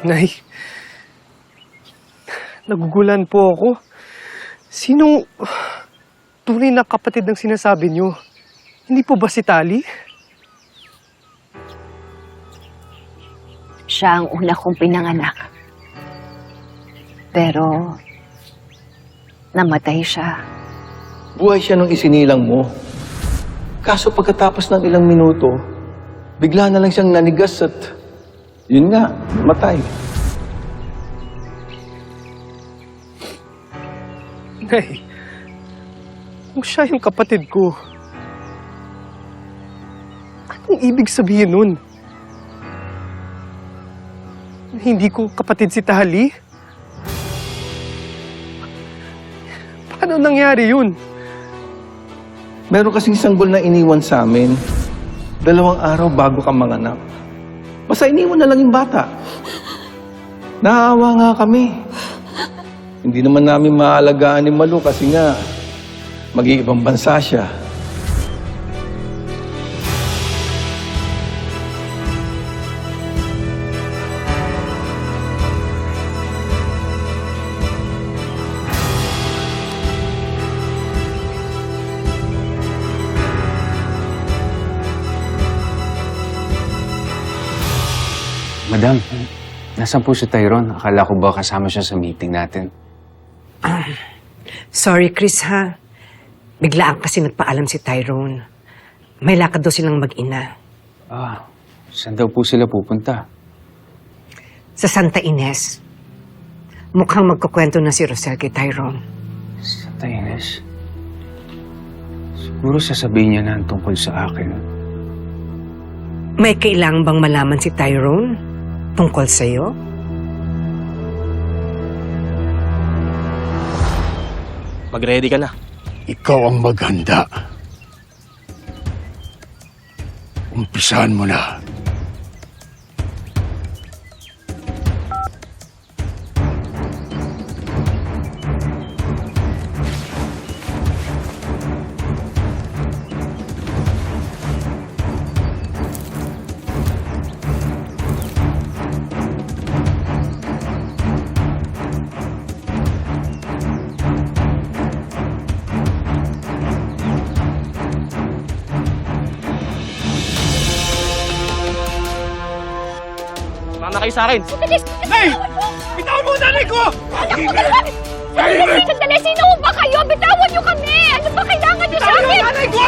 Nay, nagugulan po ako. Sinong tunay na kapatid ng sinasabi niyo? Hindi po ba si Tali? Siya ang una kong pinanganak. Pero, namatay siya. Buhay siya nung isinilang mo. Kaso pagkatapos ng ilang minuto, bigla na lang siyang nanigas at yun nga, matay. Nay, kung siya yung kapatid ko, anong ibig sabihin nun? Hindi ko kapatid si Tali? Paano nangyari yun? Meron kasing sanggol na iniwan sa amin. 2 araw bago ka manganak. Basta iniwan na lang yung bata. Naawa nga kami. Hindi naman namin maalagaan ni Malu kasi nga mag-iibang bansa siya. Madam, nasaan po si Tyrone? Akala ko ba kasama siya sa meeting natin? Sorry, Chris, ha? Biglaan kasi nagpaalam si Tyrone. May lakad daw silang mag-ina. Saan daw po sila pupunta? Sa Santa Ines. Mukhang magkukwento na si Rosel kay Tyrone. Santa Ines? Siguro sasabihin niya na ang tungkol sa akin. May kailangan bang malaman si Tyrone tungkol sa'yo? Mag-ready ka na. Ikaw ang maghanda. Umpisahan mo na. Mama kayo sa akin. Nay! Bitawan mo ang nanay ko! Anak mo talaga! Sandali! Sino ba kayo? Bitawan niyo kami! Ano ba kailangan niyo sa akin? Nanay ko!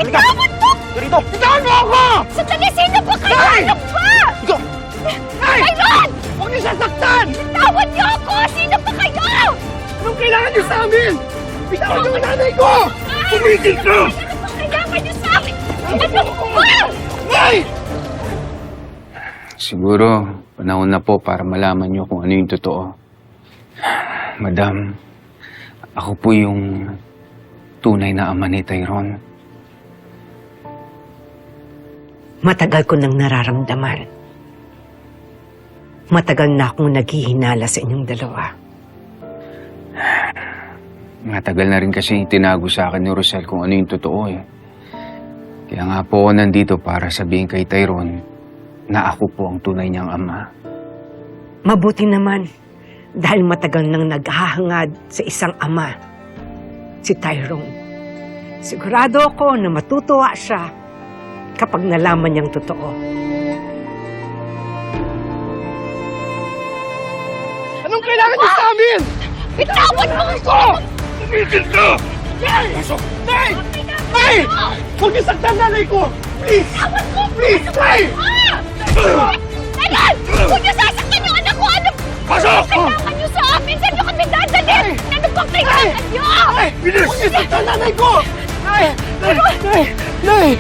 Bitawan mo! Dito! Bitawan mo ako! Sandali! Sino ba kayo? Ano ba? Go! Nay! Tyron! Huwag niyo sasaktan! Bitawan niyo ako! Sino ba kayo? Anong kailangan niyo sa amin? Bitawan niyo ang nanay ko! Tumigil ka! Ano ba kailangan niyo sa akin? Ano ba? Nay! Siguro, panahon na po para malaman niyo kung ano yung totoo. Madam, ako po yung tunay na ama ni Tyrone. Matagal ko nang nararamdaman. Matagal na akong naghihinala sa inyong dalawa. Matagal na rin kasi tinago sa akin ni Rosel kung ano yung totoo eh. Kaya nga po ako nandito para sabihin kay Tyrone na ako po ang tunay niyang ama. Mabuti naman dahil matagal nang naghahangad sa isang ama, si Tyrone. Sigurado ako na matutuwa siya kapag nalaman niyang totoo. Anong kailangan niyo sa amin? Bitawan mo ako! Tumigil ka! Nay! Nay! Nay! Huwag niyo saktan nanay ko! Please! Please! Nay! Tyron! Huwag niyo sasaktan yung anak ko! Ano Pasok! kailangan niyo sa amin? Saan niyo kami dadalhin? Ano bang kailangan niyo? Nay! Huwag niyo saktan nanay ko! Nay! Nay! Nay! Nay!